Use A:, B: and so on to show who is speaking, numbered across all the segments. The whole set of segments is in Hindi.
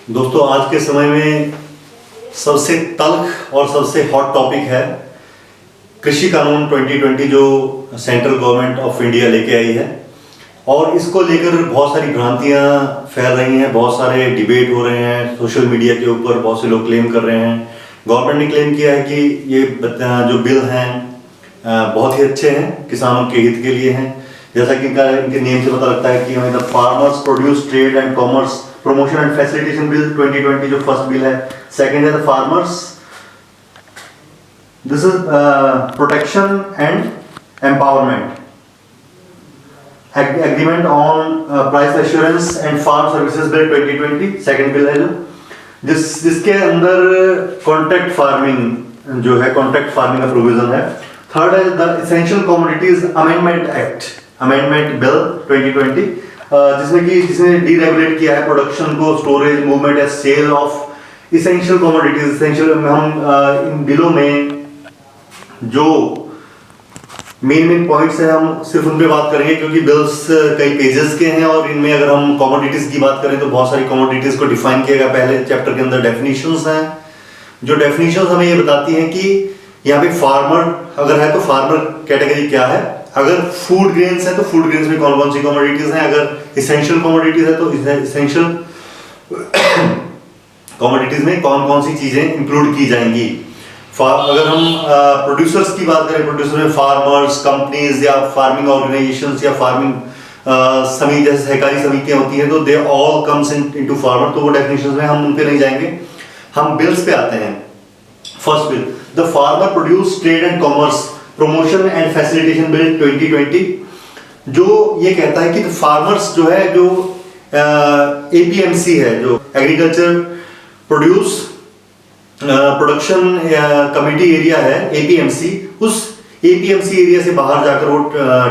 A: दोस्तों, आज के समय में सबसे तल्ख और सबसे हॉट टॉपिक है कृषि कानून 2020 जो सेंट्रल गवर्नमेंट ऑफ इंडिया लेके आई है। और इसको लेकर बहुत सारी भ्रांतियां फैल रही हैं, बहुत सारे डिबेट हो रहे हैं सोशल मीडिया के ऊपर। बहुत से लोग क्लेम कर रहे हैं, गवर्नमेंट ने क्लेम किया है कि ये जो बिल हैं बहुत ही अच्छे हैं, किसानों के हित के लिए हैं। जैसा कि इनके नेम से पता लगता है कि हमें the farmers produce trade and commerce promotion and facilitation bill 2020 जो फर्स्ट बिल है। सेकंड है the farmers, this is protection and empowerment agreement on price assurance and farm services bill 2020 second bill है जिसके अंदर कॉन्ट्रैक्ट फार्मिंग जो है, कॉन्ट्रैक्ट फार्मिंग का प्रोविजन है। थर्ड है the essential commodities amendment act amendment bill 2020 जिसने डीरेगुलेट किया है प्रोडक्शन को, storage, movement and cell of essential commodities. Essential हम इन बिलों में जो मेन पॉइंट्स हैं हम सिर्फ उन पे बात करेंगे, क्योंकि बिल्स कई पेजेस के हैं और इनमें अगर हम कमोडिटीज की बात करें तो बहुत सारी कमोडिटीज को डिफाइन किया गया। पहले चैप्टर के अंदर डेफिनेशंस हैं, जो डेफिनेशंस हमें ये बताती हैं कि यहाँ पे फार्मर अगर है तो फार्मर कैटेगरी क्या है, अगर फूड ग्रेन्स है तो फूड ग्रेन्स में कौन कौन सी कमोडिटीज हैं, अगर इसेंशियल कमोडिटीज है तो इसेंशियल कमोडिटीज में कौन कौन सी चीजें इंक्लूड की जाएंगी। अगर हम प्रोड्यूसर्स की बात करें, प्रोड्यूसर में फार्मर्स, कंपनीज या फार्मिंग ऑर्गेनाइजेशंस या फार्मिंग समिति जैसे सहकारी समितियां होती हैं, तो they all comes into farmer. तो वो डेफिनेशंस में हम उन पे नहीं जाएंगे, हम बिल्स पे आते हैं। First bill the farmer produce trade and commerce promotion and facilitation bill 2020 जो ये कहता है कि फार्मर्स जो है, जो एपीएमसी है, जो agriculture produce production committee area है एपीएमसी, उस एपीएमसी एरिया से बाहर जाकर वो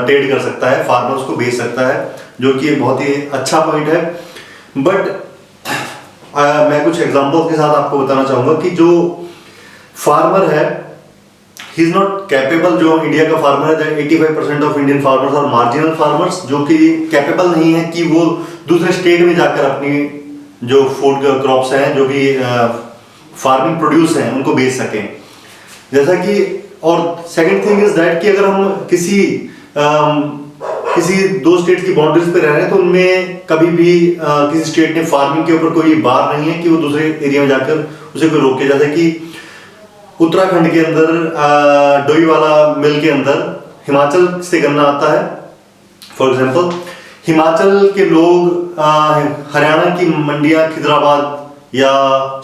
A: ट्रेड कर सकता है, फार्मर्स को बेच सकता है, जो कि बहुत ही अच्छा पॉइंट है। बट मैं कुछ एग्जांपल के साथ आपको बताना चाहूंगा कि जो फार्मर है ही इज नॉट कैपेबल। जो इंडिया का फार्मर है, 85% of Indian farmers are marginal farmers, जो कि कैपेबल नहीं है कि वो दूसरे स्टेट में जाकर अपनी जो फूड क्रॉप्स हैं, जो भी फार्मिंग प्रोड्यूस हैं, उनको बेच सकें। जैसा कि और सेकंड थिंग इज दैट कि अगर हम किसी दो स्टेट की बाउंड्रीज पे रह रहे हैं तो उनमें कभी भी किसी स्टेट ने फार्मिंग के ऊपर कोई बार नहीं है कि वो दूसरे एरिया में जाकर उसे कोई रोके। जैसे कि उत्तराखंड के अंदर डोईवाला मिल के अंदर हिमाचल से गन्ना आता है। फॉर एग्जांपल हिमाचल के लोग हरियाणा की मंडियां खिदराबाद या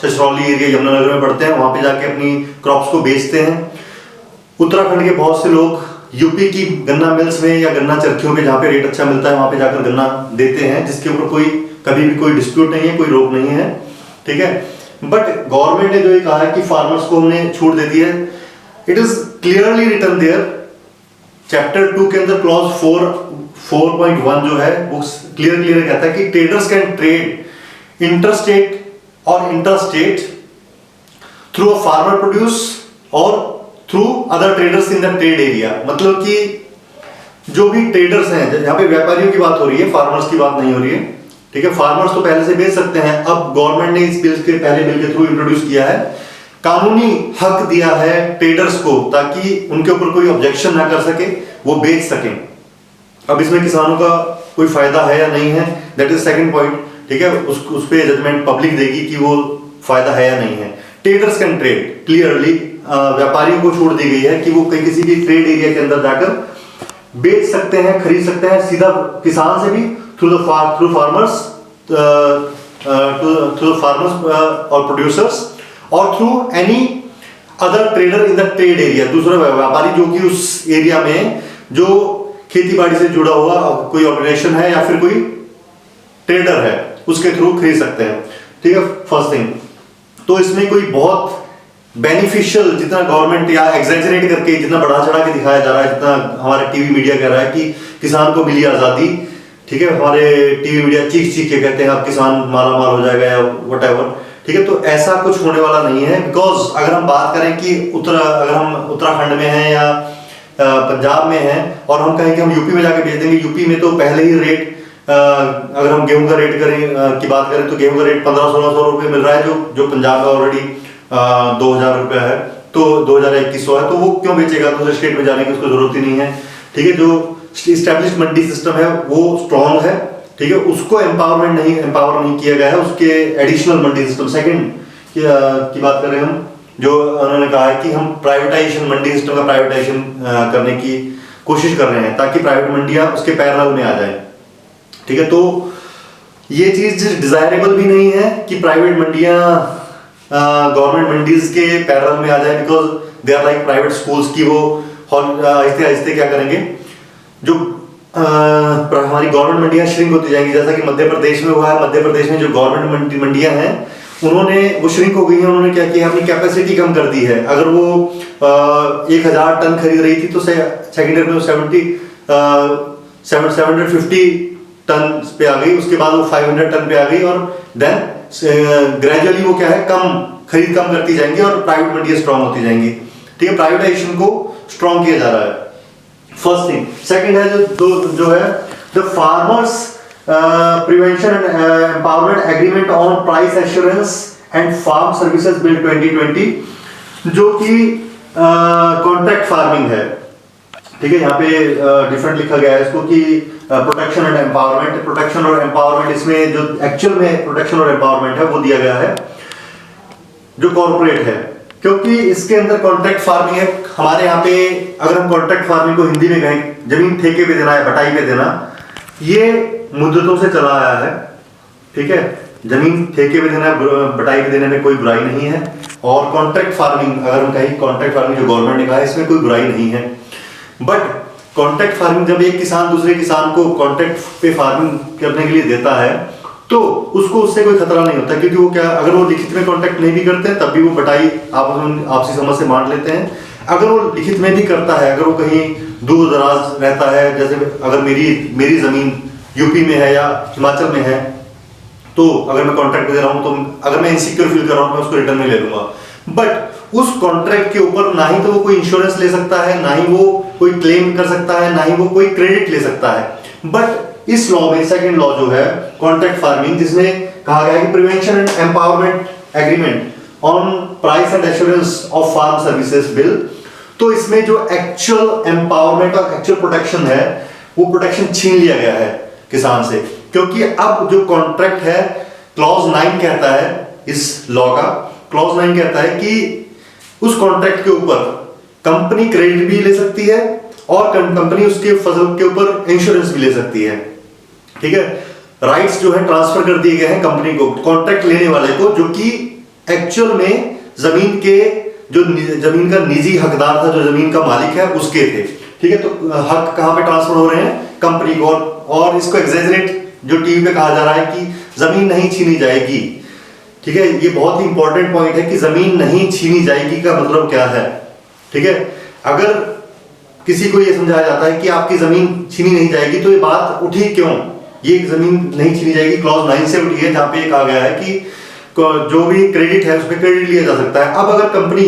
A: छछरौली एरिया यमुनानगर में पड़ते हैं, वहां पे जाके अपनी क्रॉप्स को बेचते हैं। उत्तराखंड के बहुत से लोग यूपी की गन्ना मिल्स में या गन्ना चरखियों पे, जहाँ पे रेट अच्छा मिलता है, वहां पे जाकर गन्ना देते हैं, जिसके ऊपर कभी भी कोई डिस्प्यूट नहीं है, कोई रोक नहीं है, ठीक है। बट गवर्नमेंट ने जो ये कहा है कि फार्मर्स को हमने छूट दे दी है, it is clearly written there chapter 2 के अंदर क्लॉज 4.1 जो है वो क्लियर कहता है कि ट्रेडर्स कैन ट्रेड इंटरस्टेट और interstate through a farmer produce और through other traders in the trade area. मतलब कि जो भी ट्रेडर्स हैं, यहाँ पे व्यापारियों की बात हो रही है, फार्मर्स की बात नहीं हो रही है, ठीक है। फार्मर्स तो पहले से बेच सकते हैं, अब गवर्नमेंट ने इस बिल के पहले बिल के थ्रू इंट्रोड्यूस किया है, कानूनी हक दिया है ट्रेडर्स को, ताकि उनके ऊपर कोई ऑब्जेक्शन ना कर सके, वो बेच सकें। अब इसमें किसानों का कोई फायदा है या नहीं है, दैट इज सेकंड पॉइंट, ठीक है। उस पे जजमेंट पब्लिक देगी कि वो फायदा है या नहीं है। ट्रेडर्स कैन ट्रेड, क्लियरली व्यापारियों को छूट दी गई है कि वो किसी भी ट्रेड एरिया के अंदर जाकर बेच सकते हैं, खरीद सकते हैं, सीधा किसान से भी थ्रू फार्मर्स और प्रोड्यूसर्स और through any other trader in the trade area. दूसरा व्यापारी जो कि उस एरिया में जो खेती बाड़ी से जुड़ा हुआ कोई ऑर्गेनाइजेशन है या फिर कोई ट्रेडर है, उसके थ्रू खरीद सकते हैं, ठीक है। फर्स्ट थिंग तो इसमें कोई बहुत बेनिफिशियल, जितना गवर्नमेंट या एग्जैजरेट करके जितना बढ़ा चढ़ा के दिखाया जा रहा है, जितना हमारे टीवी मीडिया कह रहा है कि किसान को मिली आजादी, ठीक है, हमारे टीवी मीडिया चीख के कहते हैं अब किसान मारा मार हो जाएगा या व्हाटएवर, ठीक है, तो ऐसा कुछ होने वाला नहीं है। बिकॉज अगर हम बात करें कि अगर हम उत्तराखंड में हैं या पंजाब में हैं और हम कहें कि हम यूपी में जाके भेज देंगे, यूपी में तो पहले ही रेट अगर हम गेहूं का रेट की बात करें तो गेहूं का रेट 1500-1600 रुपये मिल रहा है, जो पंजाब का ऑलरेडी 2000 रुपया है, तो 2000-2100 है, तो वो क्यों बेचेगा? दूसरे स्टेट में जाने की उसको जरूरत ही नहीं है। ठीक है, जो इस्टेब्लिश मंडी सिस्टम है वो स्ट्रॉन्ग है। ठीक है, उसको एम्पावर नहीं किया गया है, उसके एडिशनल मंडी सिस्टम सेकंड की बात करें हम, जो उन्होंने कहा है कि हम प्राइवेटाइजेशन, मंडी सिस्टम का प्राइवेटाइजेशन करने की कोशिश कर रहे हैं ताकि प्राइवेट मंडियां उसके पैरेलल में आ जाए। ठीक है, तो ये चीज डिजायरेबल भी नहीं है कि प्राइवेट मंडियां गवर्नमेंट मंडीज के पैरेलल में आ जाए, because they are like private schools की वो आहिस्ते आहिस्ते क्या करेंगे, जो हमारी गवर्नमेंट मंडियां श्रिंक होती जाएंगी, जैसा कि मध्य प्रदेश में हुआ है। मध्य प्रदेश में जो गवर्नमेंट मंडियां हैं उन्होंने वो श्रिंक हो गई है, उन्होंने क्या किया, अपनी कैपेसिटी कम कर दी है। अगर वो 1000 टन खरीद रही थी तो सेकेंड ईयर में 750 टन पे आ गई, उसके बाद वो 500 टन पे आ गई, और देन ग्रेजुअली वो क्या है, खरीद कम करती जाएंगी और प्राइवेट मंडियां स्ट्रांग होती जाएंगी। ठीक है, प्राइवेटाइजेशन को स्ट्रांग किया जा रहा है, फर्स्ट थिंग। सेकंड है जो है the farmers prevention and empowerment agreement on price assurance and farm services bill 2020, जो कि कॉन्ट्रैक्ट फार्मिंग है। ठीक है, यहाँ पे डिफरेंट लिखा गया है इसको कि प्रोटेक्शन एंड एम्पावरमेंट, प्रोटेक्शन और एम्पावरमेंट, इसमें जो एक्चुअल में प्रोटेक्शन और एम्पावरमेंट है वो दिया गया है जो कॉर्पोरेट है, क्योंकि इसके अंदर कॉन्ट्रैक्ट फार्मिंग है। हमारे यहाँ पे अगर हम कॉन्ट्रैक्ट फार्मिंग को हिंदी में कहें, जमीन ठेके पे देना है, बटाई पे देना, ये मुद्दतों से चला आया है। ठीक है, जमीन ठेके पे देना, बटाई पे देने में कोई बुराई नहीं है, और कॉन्ट्रैक्ट फार्मिंग अगर हम कहें, कॉन्ट्रैक्ट फार्मिंग जो गवर्नमेंट ने कहा है इसमें कोई बुराई नहीं है। बट कॉन्ट्रैक्ट फार्मिंग, जब एक किसान दूसरे किसान को कॉन्ट्रैक्ट पे फार्मिंग करने के लिए देता है तो उसको उससे कोई खतरा नहीं होता, क्योंकि वो क्या, अगर वो लिखित में कॉन्ट्रैक्ट नहीं भी करते हैं तब भी वो बटाई आपसी समझ से बांट लेते हैं। अगर वो लिखित में भी करता है, अगर वो कहीं दूर दराज रहता है, जैसे अगर मेरी जमीन यूपी में है या हिमाचल में है, तो अगर मैं कॉन्ट्रैक्ट दे रहा हूं तो अगर मैं इनसिक्योर फील कर रहा हूं मैं उसको रिटर्न में ले लूंगा। बट उस कॉन्ट्रैक्ट के ऊपर ना ही तो वो कोई इंश्योरेंस ले सकता है, ना ही वो कोई क्लेम कर सकता है, ना ही वो कोई क्रेडिट ले सकता है। बट इस लॉ में सेकंड लॉ जो है कॉन्ट्रैक्ट फार्मिंग, जिसमें कहा गया है कि prevention and empowerment agreement on price and assurance of farm services bill, तो इसमें जो एक्चुअल एम्पावरमेंट और एक्चुअल प्रोटेक्शन है वो प्रोटेक्शन छीन लिया गया है किसान से, क्योंकि अब जो कॉन्ट्रैक्ट है, क्लॉज 9 कहता है, इस लॉ का क्लॉज 9 कहता है कि उस कॉन्ट्रैक्ट के ऊपर कंपनी क्रेडिट भी ले सकती है और कंपनी उसके फसल के ऊपर इंश्योरेंस भी ले सकती है। ठीक है, राइट्स जो है ट्रांसफर कर दिए गए हैं कंपनी को, कॉन्ट्रैक्ट लेने वाले को, जो कि एक्चुअल में जमीन का निजी हकदार था, जो जमीन का मालिक है उसके थे। ठीक है, तो हक कहां पे ट्रांसफर हो रहे हैं, कंपनी को, और इसको एग्जैजरेट जो टीवी पे कहा जा रहा है कि जमीन नहीं छीनी जाएगी। ठीक है, ये बहुत ही इंपॉर्टेंट पॉइंट है कि जमीन नहीं छीनी जाएगी का मतलब क्या है। ठीक है, अगर किसी को ये समझाया जाता है कि आपकी जमीन छीनी नहीं जाएगी, तो ये बात उठी क्यों, ये जमीन नहीं छीनी जाएगी क्लॉज 9 से उठी है, जहां पे कहा गया है कि जो भी क्रेडिट है उसमें क्रेडिट लिया जा सकता है। अब अगर कंपनी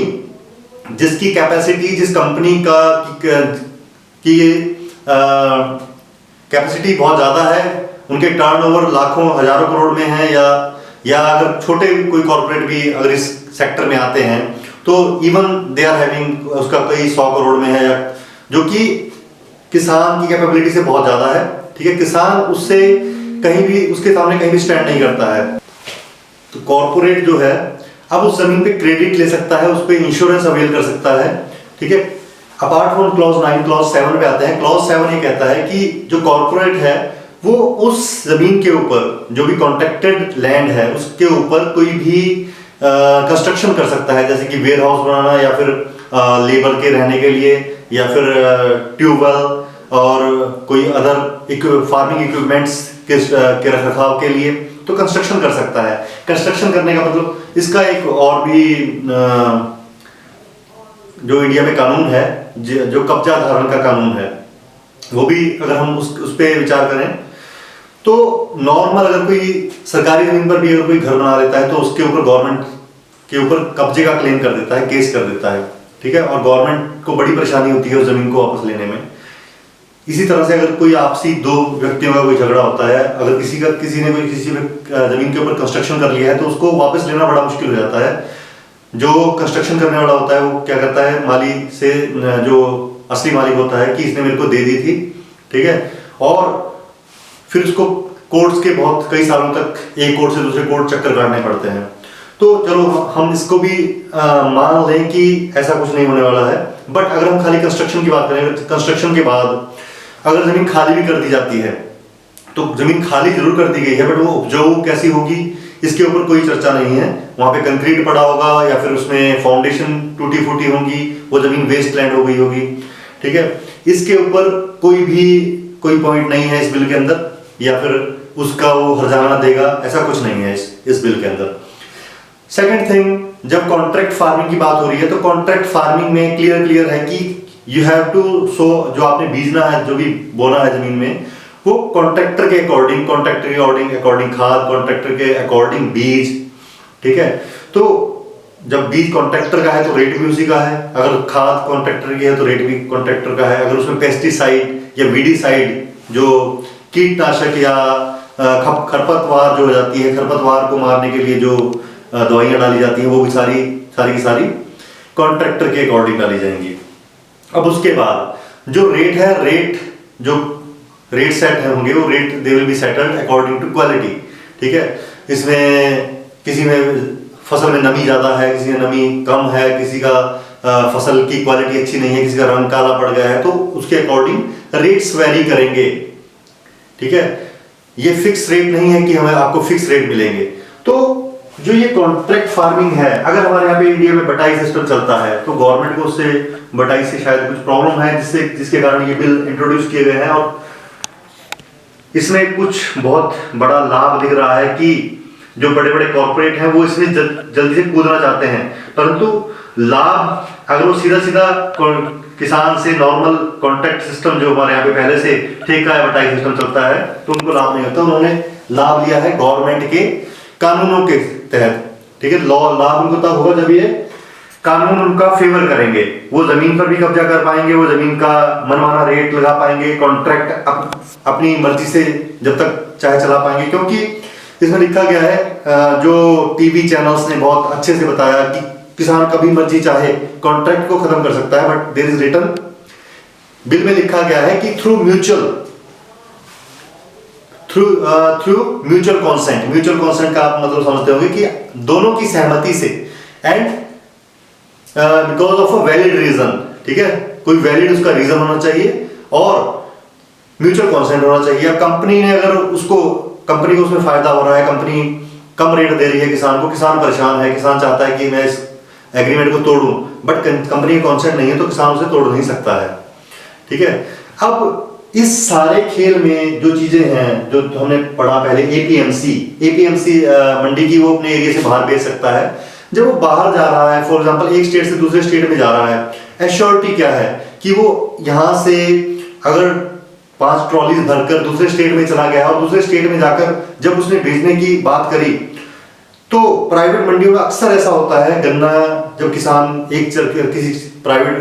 A: जिसकी कैपेसिटी, जिस कंपनी की कैपेसिटी बहुत ज्यादा है, उनके टर्नओवर लाखों हजारों करोड़ में है, या अगर छोटे कोई कॉर्पोरेट भी अगर इस सेक्टर में आते हैं तो इवन दे आर हैविंग, उसका कई 100 करोड़ में है, जो कि किसान की कैपेबिलिटी से बहुत ज्यादा है। ठीक है, किसान उससे कहीं भी, उसके सामने कहीं भी स्टैंड नहीं करता है। तो कॉर्पोरेट जो है अब उस जमीन पे क्रेडिट ले सकता है, उस पे इंश्योरेंस अवेल कर सकता है। ठीक है, अपार्ट फ्रॉम क्लॉज 9, क्लॉज 7 पे आते हैं। क्लॉज 7 ये कहता है कि जो कॉर्पोरेट है वो उस जमीन के ऊपर, जो भी कॉन्ट्रैक्टेड लैंड है उसके ऊपर कोई भी कंस्ट्रक्शन कर सकता है, जैसे कि वेयर हाउस बनाना, या फिर लेबर के रहने के लिए, या फिर ट्यूबवेल और कोई अदर फार्मिंग इक्विपमेंट्स के रखरखाव के लिए, तो कंस्ट्रक्शन कर सकता है। कंस्ट्रक्शन करने का मतलब, इसका एक और भी जो इंडिया में कानून है, जो कब्जा धारण का कानून है, वो भी अगर हम उस पे विचार करें तो नॉर्मल, अगर कोई सरकारी जमीन पर भी अगर कोई घर बना लेता है तो उसके ऊपर गवर्नमेंट के ऊपर कब्जे का क्लेम कर देता है, केस कर देता है। ठीक है, और गवर्नमेंट को बड़ी परेशानी होती है उस जमीन को वापस लेने में। इसी तरह से अगर कोई आपसी दो व्यक्तियों का कोई झगड़ा होता है, अगर किसी ने किसी जमीन के ऊपर कंस्ट्रक्शन कर लिया है तो उसको वापस लेना बड़ा मुश्किल हो जाता है। जो कंस्ट्रक्शन करने वाला होता है वो क्या करता है, माली से जो असली मालिक होता है कि इसने मेरे को दे दी थी, ठीक है, और फिर उसको कोर्ट्स के बहुत कई सालों तक एक कोर्ट से दूसरे कोर्ट चक्कर काटने पड़ते हैं। तो चलो हम इसको भी मान लें कि ऐसा कुछ नहीं होने वाला है। बट अगर हम खाली कंस्ट्रक्शन की बात करें, कंस्ट्रक्शन के बाद अगर जमीन खाली भी कर दी जाती है तो जमीन खाली जरूर कर दी गई है, बट वो उपजाऊ कैसी होगी इसके ऊपर कोई चर्चा नहीं है। वहां पे कंक्रीट पड़ा होगा या फिर उसमें फाउंडेशन टूटी फूटी होगी, वो जमीन वेस्ट लैंड हो गई होगी, ठीक है। इसके ऊपर कोई पॉइंट नहीं है इस बिल के अंदर, या फिर उसका वो हर्जाना देगा, ऐसा कुछ नहीं है इस बिल के अंदर। सेकंड थिंग, जब कॉन्ट्रैक्ट फार्मिंग की बात हो रही है तो कॉन्ट्रैक्ट फार्मिंग में क्लियर है कि यू हैव टू सो, जो आपने बीजना है, जो भी बोना है जमीन में, वो कॉन्ट्रैक्टर के अकॉर्डिंग खाद, कॉन्ट्रैक्टर के अकॉर्डिंग बीज, ठीक है। तो जब बीज कॉन्ट्रैक्टर का है तो रेट भी उसी का है, अगर खाद कॉन्ट्रैक्टर की है तो रेट भी कॉन्ट्रैक्टर का है। अगर उसमें पेस्टिसाइड या वीडीसाइड, जो कीटनाशक या खरपतवार जो हो जाती है, खरपतवार को मारने के लिए जो दवाइयां डाली जाती हैं, वो भी सारी की सारी कॉन्ट्रैक्टर के अकॉर्डिंग डाली जाएंगी। अब उसके बाद जो रेट है, जो रेट सेट है होंगे, वो rate they will be settled according to quality, ठीक है। इसमें किसी में फसल में नमी ज्यादा है, किसी में नमी कम है, किसी का फसल की क्वालिटी अच्छी नहीं है, किसी का रंग काला पड़ गया है, तो उसके अकॉर्डिंग रेट्स वेरी करेंगे, ठीक है। ये फिक्स रेट नहीं है कि हमें आपको फिक्स रेट मिलेंगे। तो जो ये कॉन्ट्रैक्ट फार्मिंग है, अगर हमारे यहाँ पे इंडिया में बटाई सिस्टम चलता है तो गवर्नमेंट को उससे बटाई से शायद कुछ प्रॉब्लम है, जिसके कारण ये बिल इंट्रोड्यूस किए गए हैं। और इसमें कुछ बहुत बड़ा लाभ दिख रहा है कि जो बड़े बड़े कॉर्पोरेट हैं वो इसमें जल्दी से कूदना चाहते हैं, परंतु लाभ अगर वो सीधा किसान से नॉर्मल कॉन्ट्रैक्ट सिस्टम जो हमारे यहाँ पे पहले से ठेका या बटाई सिस्टम चलता है तो उनको लाभ नहीं होता। उन्होंने लाभ लिया है गवर्नमेंट के कानूनों के तहत, ठीक है। लाभ उनको तब होगा जब ये कानून उनका फेवर करेंगे, वो जमीन पर भी कब्जा कर पाएंगे, वो जमीन का मनमाना रेट लगा पाएंगे, कॉन्ट्रैक्ट अपनी मर्जी से जब तक चाहे चला पाएंगे। क्योंकि इसमें लिखा गया है, जो टीवी चैनल्स ने बहुत अच्छे से बताया कि किसान कभी मर्जी चाहे कॉन्ट्रैक्ट को खत्म कर सकता है, but there is written, bill में लिखा गया है कि थ्रू म्यूचुअल कंसेंट का आप मतलब समझते होंगे कि दोनों की सहमति से, and because of a valid reason, ठीक है। कोई वैलिड उसका रीजन होना चाहिए और म्यूचुअल कंसेंट होना चाहिए। अब कंपनी ने अगर कंपनी को उसमें फायदा हो रहा है, कंपनी कम रेट दे रही है किसान को, किसान परेशान है, किसान चाहता है कि मैं इस एग्रीमेंट को तोड़ूं, बट कंपनी का कंसेंट नहीं है तो किसान उसे तोड़ नहीं सकता है, ठीक है। अब इस सारे खेल में जो चीजें हैं, जो हमने पढ़ा पहले, एपीएमसी मंडी की, वो अपने एरिया से बाहर बेच सकता है। जब वो बाहर जा रहा है, फॉर एग्जांपल एक स्टेट से दूसरे स्टेट में जा रहा है, एश्योरिटी क्या है कि वो यहां से अगर 5 ट्रॉलीज भरकर दूसरे स्टेट में चला गया और दूसरे स्टेट में जाकर जब उसने भेजने की बात करी, तो प्राइवेट मंडियों में अक्सर ऐसा होता है, गन्ना जब किसान किसी प्राइवेट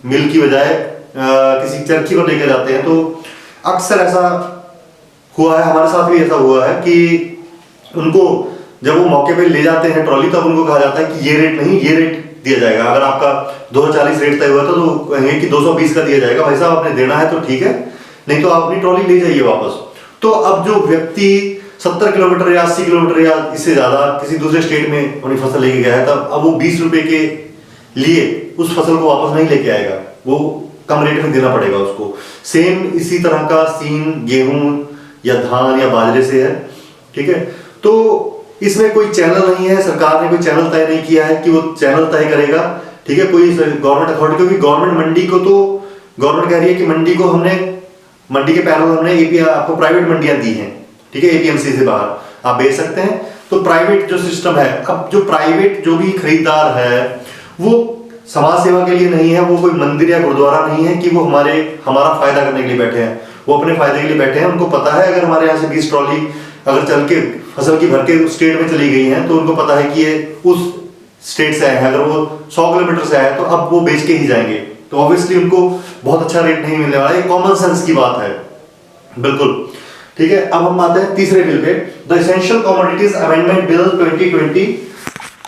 A: मिल की बजाय किसी चरखी पर लेकर जाते हैं, तो अक्सर ऐसा हुआ है, हमारे साथ भी ऐसा हुआ है कि उनको जब वो मौके पे ले जाते हैं ट्रॉली, तब उनको कहा जाता है कि ये रेट नहीं, ये रेट दिया जाएगा। अगर आपका 240 रेट तय हुआ था तो कहेंगे कि 220 का दिया जाएगा, भाई साहब आपने देना है तो ठीक है, नहीं तो आप अपनी ट्रॉली ले जाइए वापस। तो अब जो व्यक्ति 70 किलोमीटर या 80 किलोमीटर या इससे ज्यादा किसी दूसरे स्टेट में अपनी फसल लेके गया है, तब अब वो 20 रुपए के लिए उस फसल को वापस नहीं लेके आएगा, वो कम रेट में देना पड़ेगा उसको। सेम इसी तरह का सीन गेहूं या धान या बाजरे से है, ठीक है। तो इसमें कोई चैनल नहीं है, सरकार ने कोई चैनल तय नहीं किया है कि वो चैनल तय करेगा, ठीक है, कोई गवर्नमेंट अथॉरिटी। क्योंकि गवर्नमेंट मंडी को, तो गवर्नमेंट कह रही है कि मंडी के पैरल हमने आपको प्राइवेट मंडियां दी हैं, ठीक है, एपीएमसी से बाहर आप बेच सकते हैं। तो प्राइवेट जो सिस्टम है, अब जो प्राइवेट जो भी खरीदार है वो समाज सेवा के लिए नहीं है, वो कोई मंदिर या गुरुद्वारा नहीं है कि वो हमारा फायदा करने के लिए बैठे हैं, वो अपने फायदे के लिए बैठे हैं। उनको पता है अगर हमारे यहाँ से 20 ट्रॉली अगर चल के फसल की भर के स्टेट में चली गई हैं, तो उनको पता है कि ये उस स्टेट से आए हैं, अगर वो 100 किलोमीटर से आए तो अब वो बेच के ही जाएंगे, तो ऑब्वियसली उनको बहुत अच्छा रेट नहीं मिलने वाला है। कॉमन सेंस की बात है, बिल्कुल ठीक है। अब हम आते हैं तीसरे bill pay, the essential commodities amendment bill 2020।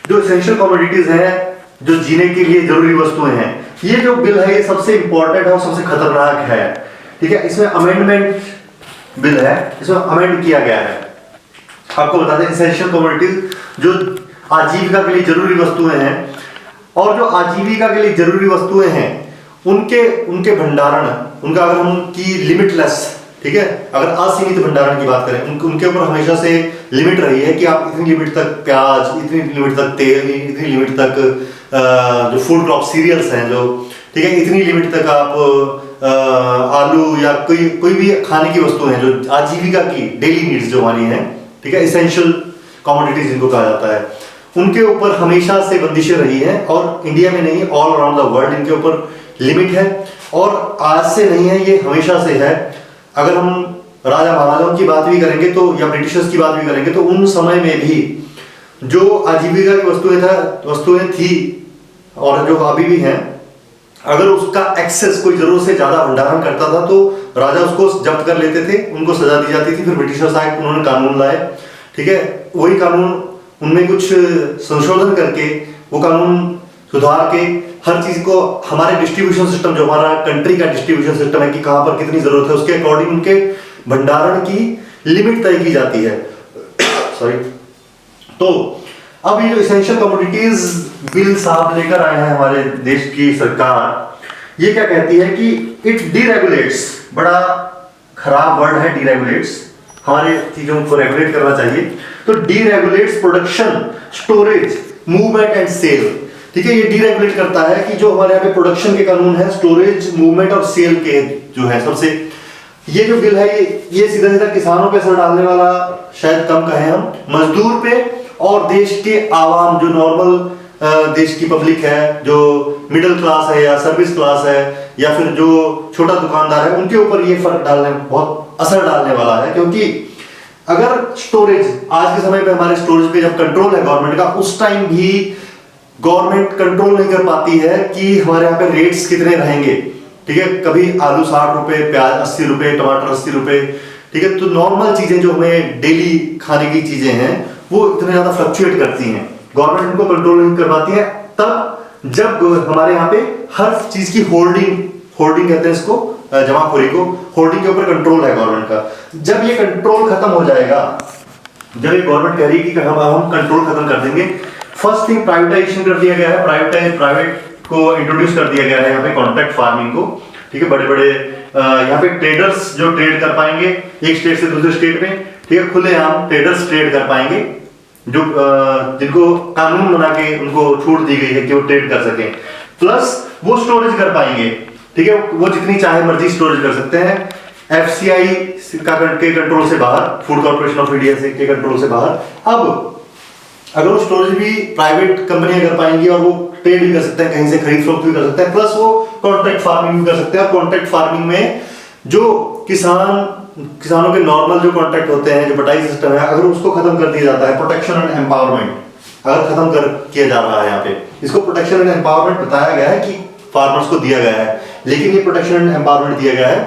A: जो एसेंशियल कमोडिटीज है, जो जीने के लिए जरूरी वस्तुएं हैं, ये जो बिल है ये सबसे इंपॉर्टेंट है और सबसे खतरनाक है, ठीक है। इसमें अमेंडमेंट बिल है, इसमें अमेंड किया गया है। आपको बता दें, एसेंशियल कमोडिटीज जो आजीविका के लिए जरूरी वस्तुएं हैं, और जो आजीविका के लिए जरूरी वस्तुएं हैं उनके भंडारण, उनका अगर हम की लिमिटलेस, ठीक है, अगर असीमित भंडारण की बात करें, उनके ऊपर हमेशा से लिमिट रही है कि आप इतनी लिमिट तक प्याज, इतनी लिमिट तक तेल, इतनी लिमिट तक जो फूड क्रॉप सीरियल्स हैं जो, ठीक है, इतनी लिमिट तक आप आलू या कोई भी खाने की वस्तु है जो आजीविका की डेली नीड्स जो हमारी हैं, ठीक है, एसेंशियल कमोडिटीज जिनको कहा जाता है, उनके ऊपर हमेशा से बंदिशें रही हैं। और इंडिया में नहीं, ऑल अराउंड द वर्ल्ड इनके ऊपर लिमिट है, और आज से नहीं है, ये हमेशा से है। अगर हम राजा महाराजाओं की बात भी करेंगे तो, या ब्रिटिशर्स की बात भी करेंगे तो, उन समय में भी जो आजीविका की वस्तुएं थी और जो अभी भी हैं, अगर उसका एक्सेस कोई जरूरत से ज्यादा भंडारण करता था तो राजा उसको जब्त कर लेते थे, उनको सजा दी जाती थी। फिर ब्रिटिशर्स आए, उन्होंने कानून लाए, ठीक है, वही कानून, उनमें कुछ संशोधन करके वो कानून सुधार के हर चीज को, हमारे डिस्ट्रीब्यूशन सिस्टम, जो हमारा कंट्री का डिस्ट्रीब्यूशन सिस्टम है कि कहां पर कितनी जरूरत है, उसके अकॉर्डिंग उनके भंडारण की लिमिट तय की जाती है। सॉरी। तो अब ये जो एसेंशियल कमोडिटीज बिल साहब लेकर आए हैं हमारे देश की सरकार, ये क्या कहती है कि इट डीरेगुलेट्स, बड़ा खराब वर्ड है डीरेगुलेट्स, हमारे चीजों को रेगुलेट करना चाहिए। तो deregulates production, storage, movement and sale, ठीक है। ये डीरेगुलेट करता है कि जो हमारे यहाँ पे प्रोडक्शन के कानून है, स्टोरेज, मूवमेंट और सेल के जो है सबसे, ये जो बिल है ये सीधा सीधा किसानों पे असर डालने वाला, शायद कम कहें हम, मजदूर पे और देश के आवाम, जो नॉर्मल देश की पब्लिक है, जो मिडिल क्लास है या सर्विस क्लास है या फिर जो छोटा दुकानदार है, उनके ऊपर ये फर्क डालने, बहुत असर डालने वाला है। क्योंकि अगर स्टोरेज, आज के समय पे हमारे स्टोरेज पे जब कंट्रोल है गवर्नमेंट का, उस टाइम भी गवर्नमेंट कंट्रोल नहीं कर पाती है कि हमारे यहाँ पे रेट्स कितने रहेंगे, ठीक है। कभी आलू 60 रुपए, प्याज 80 रुपए, टमाटर 80 रुपए, ठीक है। तो नॉर्मल चीजें जो हमें डेली खाने की चीजें हैं वो इतने ज्यादा फ्लक्चुएट करती हैं, गवर्नमेंट उनको कंट्रोल नहीं कर पाती है। तब जब हमारे यहाँ पे हर चीज की होर्डिंग कहते हैं इसको, जमाखोरी को, होर्डिंग के ऊपर कंट्रोल है गवर्नमेंट का। जब ये कंट्रोल खत्म हो जाएगा, जब ये गवर्नमेंट कह रही है कि हम कंट्रोल खत्म कर देंगे, फर्स्ट थिंग प्राइवेटाइजेशन कर दिया गया है, प्राइवेट को इंट्रोड्यूस कर दिया गया है यहाँ पे, कॉन्ट्रैक्ट फार्मिंग को, ठीक है। बड़े बड़े यहाँ पे ट्रेडर्स जो ट्रेड कर पाएंगे एक स्टेट से दूसरे स्टेट में, ठीक है, खुलेआम ट्रेडर्स ट्रेड कर पाएंगे, जो जिनको कानून बना के उनको छूट दी गई है कि वो ट्रेड कर सकें। प्लस वो स्टोरेज कर पाएंगे, ठीक है, वो जितनी चाहे मर्जी स्टोरेज कर सकते हैं, एफसीआई के कंट्रोल से बाहर, फूड कॉर्पोरेशन ऑफ इंडिया के कंट्रोल से बाहर। अब अगर वो स्टोरेज भी प्राइवेट कंपनियां कर पाएंगी और वो ट्रेड भी कर सकते हैं, कहीं से खरीद फरोख्त भी कर सकते हैं, प्लस वो कॉन्ट्रैक्ट फार्मिंग भी कर सकते हैं। और कॉन्ट्रैक्ट फार्मिंग में जो किसानों के नॉर्मल जो कॉन्ट्रैक्ट होते हैं, जो बटाई सिस्टम है, अगर उसको खत्म कर दिया जाता है, प्रोटेक्शन एंड एम्पावरमेंट अगर खत्म किया जा रहा है यहाँ पे, इसको प्रोटेक्शन एंड एम्पावरमेंट बताया गया है कि फार्मर्स को दिया गया है, लेकिन ये प्रोटेक्शन एंड एम्पावरमेंट दिया गया है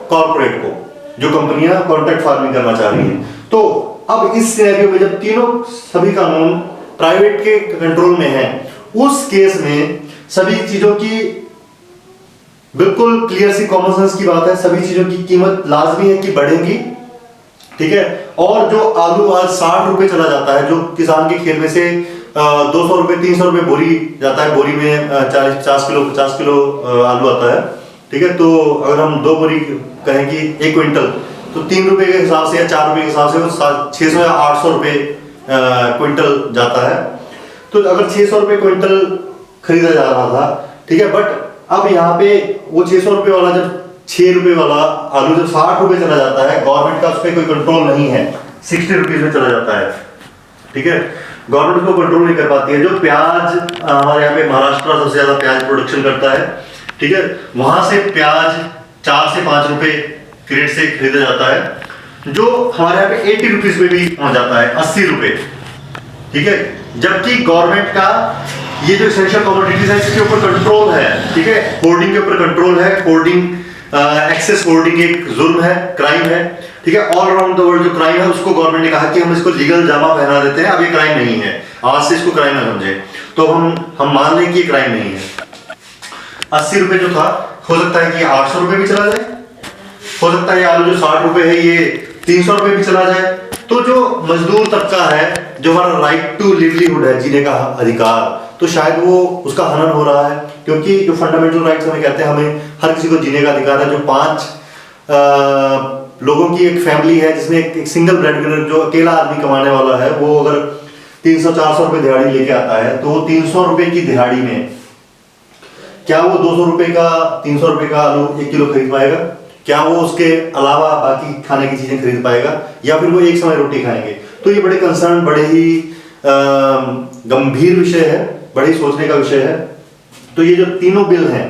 A: कॉर्पोरेट को, जो कंपनियां कॉन्ट्रैक्ट फार्मिंग करना चाह रही हैं। तो अब इस सिनेरियो में जब सभी कानून प्राइवेट के कंट्रोल में है, उस केस में सभी चीजों की बिल्कुल क्लियर सी कॉमन सेंस की बात है, सभी चीजों की कीमत लाजमी है कि बढ़ेगी, ठीक है। और जो आलू आज 60 रुपए चला जाता है, जो किसान के खेत में से 200 रुपए 300 रुपए बोरी जाता है, बोरी में 50 किलो आलू आता है, ठीक है। तो अगर हम 2 बोरी कहें कि 1 क्विंटल, तो 3 रुपए के हिसाब से या 4 रुपए के हिसाब से वो 600 या 800 रुपए क्विंटल जाता है। तो अगर 600 रुपए क्विंटल खरीदा जा रहा था, ठीक है, बट अब यहाँ पे वो 600 रुपए वाला, जब 6 रुपए वाला आलू जब 60 रुपए चला जाता है, गवर्नमेंट का उस पर कोई कंट्रोल नहीं है, 60 रुपीज में चला जाता है, ठीक है, गवर्नमेंट उसको कंट्रोल नहीं कर पाती है। जो प्याज हमारे यहाँ पे महाराष्ट्र सबसे ज्यादा प्याज प्रोडक्शन करता है, ठीक है, वहां से प्याज 4 से 5 रुपए क्रेट से खरीदा जाता है, जो हमारे यहाँ पे 80 रुपीज में भी पहुंच जाता है, 80 रुपए, ठीक है। जबकि गवर्नमेंट का ये जो एसेंशियल कमोडिटीज है इसके ऊपर कंट्रोल है, ठीक है, होर्डिंग के ऊपर कंट्रोल है। होर्डिंग, एक्सेस होर्डिंग एक जुर्म है, क्राइम है, ठीक है। ऑल अराउंड द वर्ल्ड जो क्राइम है उसको गवर्नमेंट ने कहा कि हम इसको लीगल जामा पहना देते हैं, अब ये क्राइम नहीं है, आज से इसको क्राइम ना समझे। तो हम मान लें कि ये क्राइम नहीं है। 80 रुपए जो था, हो सकता है कि 800 रुपए भी चला जाए, हो सकता है ये आलू जो 60 रुपए है ये 300 रुपए भी चला जाए। तो जो मजदूर तबका है, जो हमारा राइट टू लिवलीहुड है, जीने का अधिकार, तो शायद वो उसका हनन हो रहा है, क्योंकि जो फंडामेंटल राइट्स हमें कहते हैं हमें हर किसी को जीने का अधिकार है। जो 5 लोगों की एक फैमिली है जिसमें एक सिंगल ब्रेडविनर जो अकेला आदमी कमाने वाला है, वो अगर 300-400 रुपए दिहाड़ी लेके आता है, तो 300 रुपए की दिहाड़ी में क्या वो 200 रुपए का 300 रुपए का आलू 1 किलो खरीद पाएगा? क्या वो उसके अलावा बाकी खाने की चीजें खरीद पाएगा, या फिर वो एक समय रोटी खाएंगे? तो ये बड़े कंसर्न, बड़े ही गंभीर विषय है, बड़े ही सोचने का विषय है। तो ये जो तीनों बिल हैं,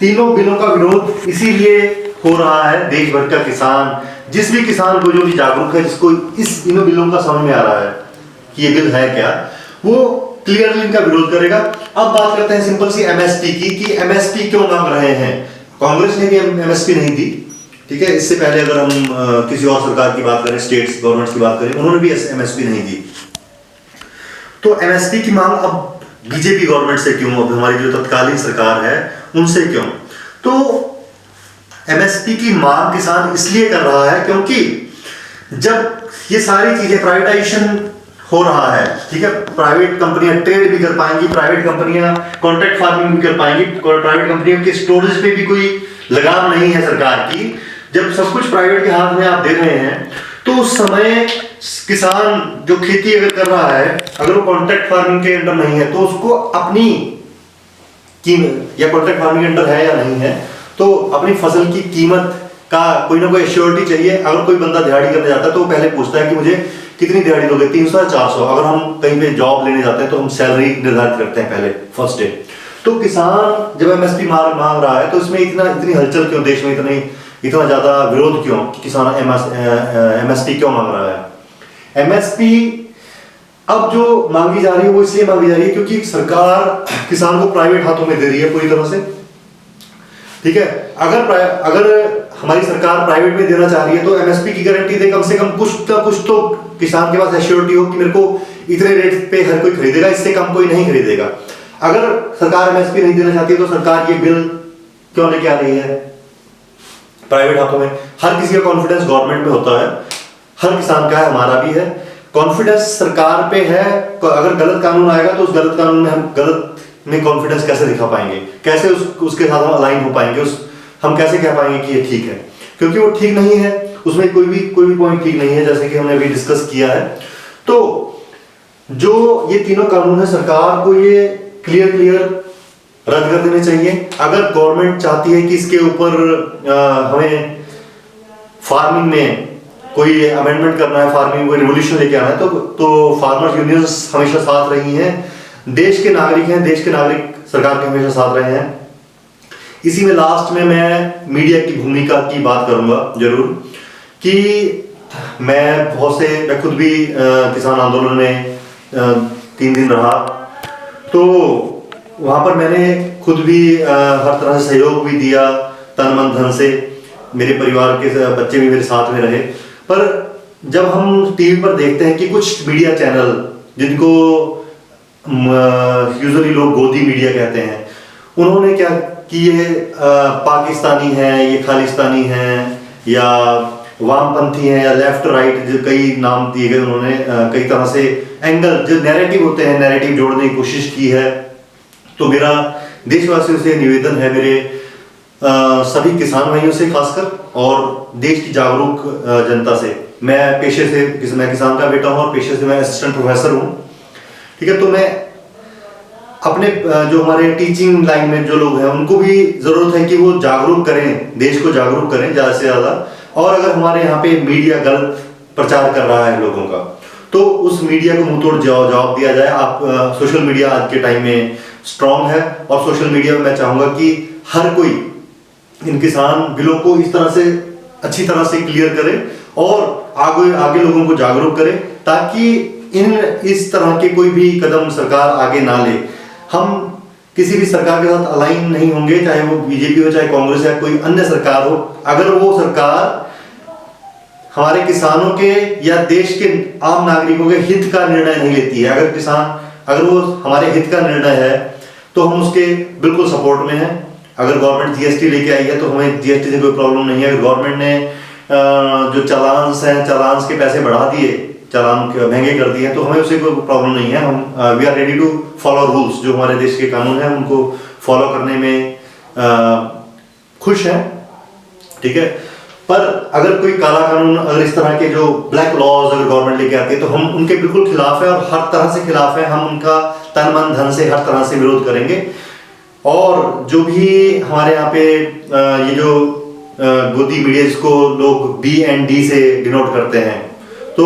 A: तीनों बिलों का विरोध इसीलिए हो रहा है। देश भर का किसान, जिस भी किसान को जो भी जागरूक है, जिसको इस तीनों बिलों का समझ में आ रहा है कि ये बिल है क्या, वो क्लियरली इनका विरोध करेगा। अब बात करते हैं सिंपल सी एमएसपी की, कि एमएसपी क्यों मांग रहे हैं। कांग्रेस ने भी एमएसपी नहीं दी, ठीक है। इससे पहले अगर हम किसी और सरकार की बात करें, स्टेट्स गवर्नमेंट्स की बात करें, उन्होंने भी एमएसपी नहीं दी। तो एमएसपी की मांग अब बीजेपी गवर्नमेंट से क्यों, अब हमारी जो तत्कालीन सरकार है उनसे क्यों? तो एमएसपी की मांग किसान इसलिए कर रहा है क्योंकि जब ये सारी चीजें, प्राइवेटाइजेशन हो रहा है, ठीक है, प्राइवेट कंपनियां ट्रेड भी कर पाएंगी, प्राइवेट कंपनियां कॉन्ट्रैक्ट फार्मिंग भी कर पाएंगी, प्राइवेट कंपनियों के स्टोरेज पे भी कोई लगाम नहीं है सरकार की। जब सब कुछ प्राइवेट के हाथ में आप दे रहे हैं, तो उस समय किसान जो खेती अगर कर रहा है, अगर वो कॉन्ट्रैक्ट फार्मिंग के अंडर नहीं है, तो उसको अपनी कीमत, या कॉन्ट्रैक्ट फार्मिंग के अंडर है या नहीं है, तो अपनी फसल की कीमत का कोई ना कोई एश्योरिटी चाहिए। अगर कोई बंदा दिहाड़ी करने जाता है तो वो पहले पूछता है कि मुझे कितनी दिहाड़ी दोगे, 300 या 400। अगर हम कहीं पे जॉब लेने जाते हैं तो हम सैलरी निर्धारित करते हैं पहले फर्स्ट डे। तो किसान जब एमएसपी मांग रहा है, तो इसमें इतनी हलचल क्यों, देश में इतना ज्यादा विरोध क्यों, किसान एमएसपी क्यों मांग रहा है? एमएसपी अब जो मांगी जा रही है वो इसलिए मांगी जा रही है क्योंकि सरकार किसान को प्राइवेट हाथों में दे रही है पूरी तरह से, ठीक है। अगर हमारी सरकार प्राइवेट में देना चाह रही है तो एमएसपी की गारंटी दे, कम से कम कुछ तो किसान के पास एश्योरिटी हो कि मेरे को इतने रेट पे हर कोई खरीदेगा, इससे कम कोई नहीं खरीदेगा। अगर सरकार एमएसपी नहीं देना चाहती तो सरकार ये बिल क्यों लेके आ रही है प्राइवेट हाथों में? हर किसी का कॉन्फिडेंस गवर्नमेंट में होता है, हर किसान का है, हमारा भी है, कॉन्फिडेंस सरकार पे है। अगर गलत कानून आएगा तो उस गलत कानून में हम गलत में कॉन्फिडेंस कैसे दिखा पाएंगे, कैसे उसके साथ हम अलाइन हो पाएंगे, हम कैसे कह पाएंगे कि ये ठीक है, क्योंकि वो ठीक नहीं है, उसमें कोई भी पॉइंट ठीक नहीं है, जैसे कि हमने अभी डिस्कस किया है। तो जो ये तीनों कानून है, सरकार को ये क्लियर रद्द कर देने चाहिए। अगर गवर्नमेंट चाहती है कि इसके ऊपर हमें फार्मिंग में कोई अमेंडमेंट करना है, फार्मिंग कोई रिवोल्यूशन लेके आना है, तो फार्मर्स यूनियंस हमेशा साथ रही हैं, देश के नागरिक हैं, देश के नागरिक सरकार के हमेशा साथ रहे हैं। इसी में लास्ट में मैं मीडिया की भूमिका की बात करूंगा जरूर, कि मैं खुद भी किसान आंदोलन में 3 दिन रहा, तो वहां पर मैंने खुद भी हर तरह से सहयोग भी दिया, तन मन धन से। मेरे परिवार के बच्चे भी मेरे साथ में रहे। पर जब हम टीवी पर देखते हैं कि कुछ मीडिया चैनल, जिनको यूजुअली लोग गोदी मीडिया कहते हैं, उन्होंने क्या कि ये पाकिस्तानी है, ये खालिस्तानी है, या वामपंथी हैं, या लेफ्ट राइट, जो कई नाम दिए गए उन्होंने, कई तरह से एंगल जो नैरेटिव होते हैं, नैरेटिव जोड़ने की कोशिश की है। तो मेरा देशवासियों से निवेदन है, मेरे सभी किसान भाइयों से खासकर, और देश की जागरूक जनता से। मैं पेशे से मैं किसान का बेटा हूँ और पेशे से मैं असिस्टेंट प्रोफेसर हूँ, ठीक है। तो मैं अपने जो हमारे टीचिंग लाइन में जो लोग हैं उनको भी जरूरत है कि वो जागरूक करें, देश को जागरूक करें ज़्यादा से ज़्यादा। और अगर हमारे यहाँ पे मीडिया गलत प्रचार कर रहा है लोगों का, तो उस मीडिया को मुंहतोड़ जवाब दिया जाए। आप सोशल मीडिया आज के टाइम में स्ट्रांग है, और सोशल मीडिया में मैं चाहूँगा कि हर कोई इन किसान बिलों को इस तरह से अच्छी तरह से क्लियर करे और आगे लोगों को जागरूक करे, ताकि इस तरह के कोई भी कदम सरकार आगे ना ले। हम किसी भी सरकार के साथ अलाइन नहीं होंगे, चाहे वो बीजेपी हो, चाहे कांग्रेस या कोई अन्य सरकार हो, अगर वो सरकार हमारे किसानों के या देश के आम नागरिकों के हित का निर्णय नहीं लेती है। अगर वो हमारे हित का निर्णय है तो हम उसके बिल्कुल सपोर्ट में हैं। अगर गवर्नमेंट जीएसटी लेके आई है तो हमें जीएसटी से कोई प्रॉब्लम नहीं है। अगर गवर्नमेंट ने जो चालान्स हैं, चालान्स के पैसे बढ़ा दिए, चालान महंगे कर दिए हैं, तो हमें उससे कोई प्रॉब्लम नहीं है। हम we are ready to follow rules, जो हमारे देश के कानून हैं उनको फॉलो करने में खुश हैं, ठीक है। पर अगर कोई काला कानून, अगर इस तरह के जो ब्लैक लॉज अगर गवर्नमेंट लेके आती है तो हम उनके बिल्कुल खिलाफ है और हर तरह से खिलाफ है। हम उनका तन मन धन से हर तरह से विरोध करेंगे। और जो भी हमारे यहाँ पे ये जो गोदी मीडिया जिसको लोग बी एंड डी से डिनोट करते हैं, तो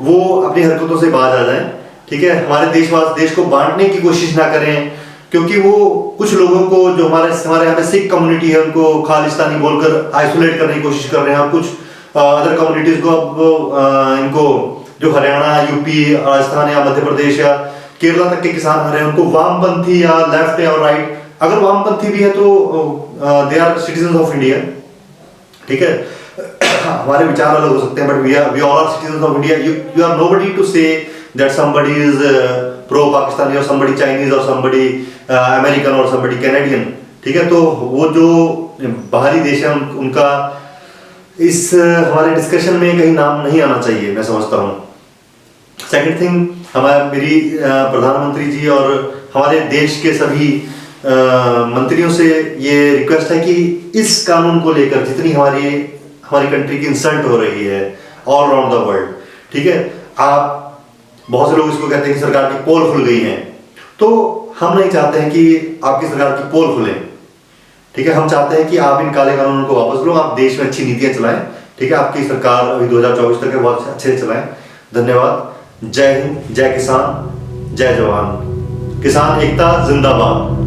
A: वो अपनी हरकतों से बाज आ जाएं, ठीक है। हमारे देश को बांटने की कोशिश ना करें, क्योंकि वो कुछ लोगों को जो हमारे यहाँ पे सिख कम्युनिटी है उनको खालिस्तानी बोलकर आइसोलेट करने की कोशिश कर रहे हैं। और कुछ अदर कम्युनिटीज को अब इनको जो हरियाणा, यूपी, राजस्थान या मध्य प्रदेश या केरला तक के किसान आ रहे हैं, उनको वामपंथी या लेफ्ट या राइट, अगर वामपंथी भी है तो they are citizen of India, ठीक है। हमारे विचार अलग हो सकते हैं, but we all are citizen of India. You are nobody to say that somebody is pro Pakistani और समबडी चाइनीज और समबडी अमेरिकन और समबडी कैनेडियन, ठीक है। तो वो जो बाहरी देश है उनका इस हमारे डिस्कशन में कहीं नाम नहीं आना चाहिए, मैं समझता हूँ। सेकंड थिंग, मेरी प्रधानमंत्री जी और हमारे देश के सभी मंत्रियों से ये रिक्वेस्ट है कि इस कानून को लेकर जितनी हमारी कंट्री की इंसल्ट हो रही है ऑल अराउंड द वर्ल्ड, ठीक है। बहुत से लोग इसको कहते हैं कि सरकार की पोल खुल गई है, तो हम नहीं चाहते हैं कि आपकी सरकार की पोल खुले, ठीक है। हम चाहते हैं कि आप इन काले कानूनों को वापस लो, आप देश में अच्छी नीतियां चलाएं, ठीक है। आपकी सरकार अभी 2024 तक है, बहुत अच्छे से चलाएं। धन्यवाद। जय हिंद, जय किसान, जय जवान। किसान एकता जिंदाबाद।